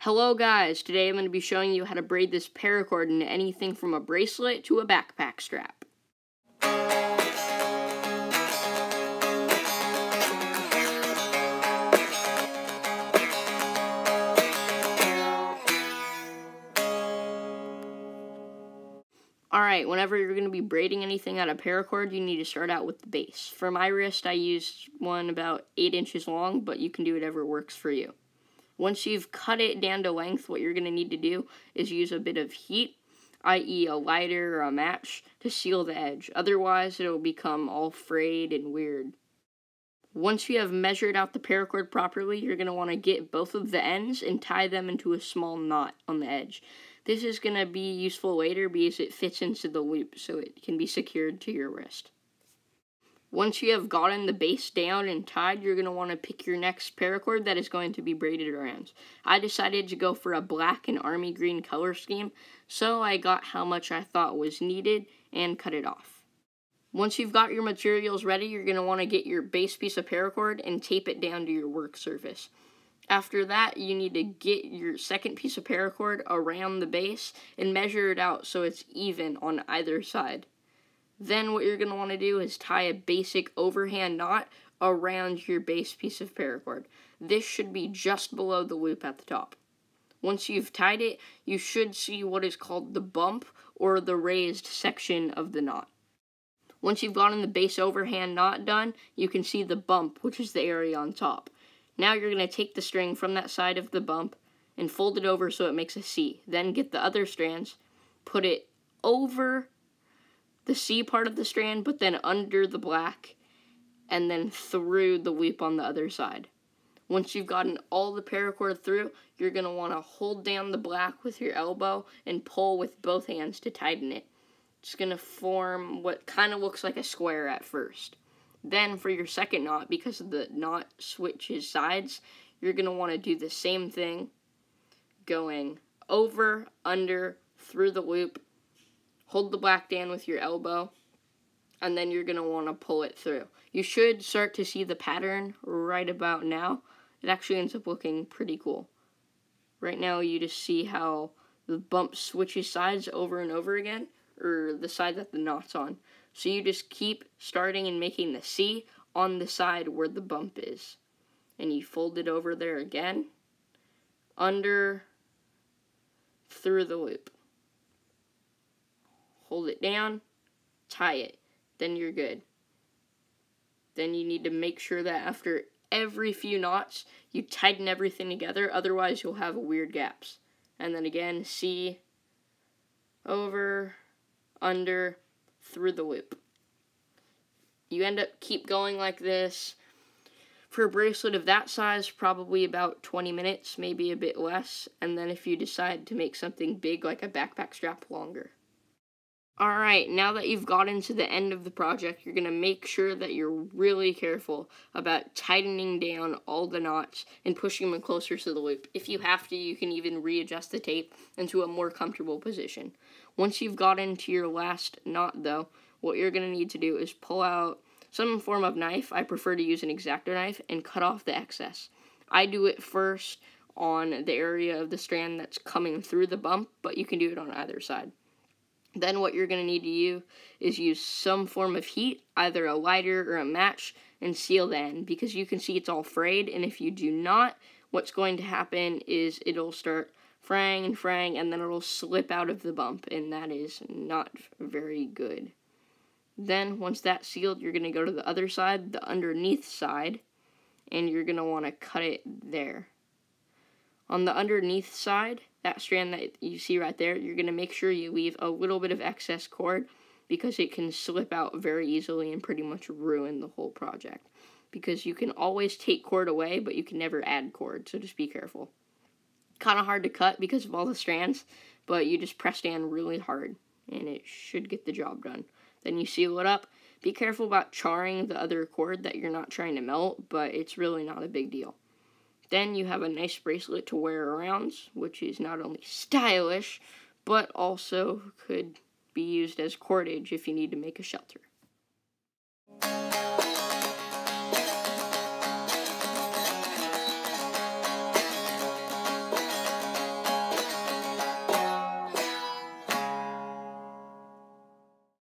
Hello guys, today I'm going to be showing you how to braid this paracord into anything from a bracelet to a backpack strap. Alright, whenever you're going to be braiding anything out of paracord, you need to start out with the base. For my wrist, I used one about 8 inches long, but you can do whatever works for you. Once you've cut it down to length, what you're going to need to do is use a bit of heat, i.e. a lighter or a match, to seal the edge. Otherwise, it'll become all frayed and weird. Once you have measured out the paracord properly, you're going to want to get both of the ends and tie them into a small knot on the edge. This is going to be useful later because it fits into the loop, so it can be secured to your wrist. Once you have gotten the base down and tied, you're going to want to pick your next paracord that is going to be braided around. I decided to go for a black and army green color scheme, so I got how much I thought was needed and cut it off. Once you've got your materials ready, you're going to want to get your base piece of paracord and tape it down to your work surface. After that, you need to get your second piece of paracord around the base and measure it out so it's even on either side. Then what you're going to want to do is tie a basic overhand knot around your base piece of paracord. This should be just below the loop at the top. Once you've tied it, you should see what is called the bump or the raised section of the knot. Once you've gotten the base overhand knot done, you can see the bump, which is the area on top. Now you're going to take the string from that side of the bump and fold it over so it makes a C. Then get the other strands, put it over the C part of the strand, but then under the black, and then through the loop on the other side. Once you've gotten all the paracord through, you're going to want to hold down the black with your elbow and pull with both hands to tighten it. It's going to form what kind of looks like a square at first. Then for your second knot, because the knot switches sides, you're going to want to do the same thing, going over, under, through the loop. Hold the black down with your elbow, and then you're going to want to pull it through. You should start to see the pattern right about now. It actually ends up looking pretty cool. Right now you just see how the bump switches sides over and over again, or the side that the knot's on. So you just keep starting and making the C on the side where the bump is. And you fold it over there again, under, through the loop. Hold it down, tie it, then you're good. Then you need to make sure that after every few knots, you tighten everything together, otherwise you'll have weird gaps. And then again, C, over, under, through the loop. You keep going like this. For a bracelet of that size, probably about 20 minutes, maybe a bit less, and then if you decide to make something big like a backpack strap, longer. Alright, now that you've gotten to the end of the project, you're going to make sure that you're really careful about tightening down all the knots and pushing them closer to the loop. If you have to, you can even readjust the tape into a more comfortable position. Once you've gotten to your last knot, though, what you're going to need to do is pull out some form of knife. I prefer to use an X-Acto knife and cut off the excess. I do it first on the area of the strand that's coming through the bump, but you can do it on either side. Then what you're going to need to do is use some form of heat, either a lighter or a match, and seal the end, because you can see it's all frayed, and if you do not, what's going to happen is it'll start fraying, and then it'll slip out of the bump, and that is not very good. Then, once that's sealed, you're going to go to the other side, the underneath side, and you're going to want to cut it there. On the underneath side, that strand that you see right there, you're going to make sure you leave a little bit of excess cord because it can slip out very easily and pretty much ruin the whole project. Because you can always take cord away, but you can never add cord, so just be careful. Kind of hard to cut because of all the strands, but you just press down really hard, and it should get the job done. Then you seal it up. Be careful about charring the other cord that you're not trying to melt, but it's really not a big deal. Then you have a nice bracelet to wear around, which is not only stylish, but also could be used as cordage if you need to make a shelter.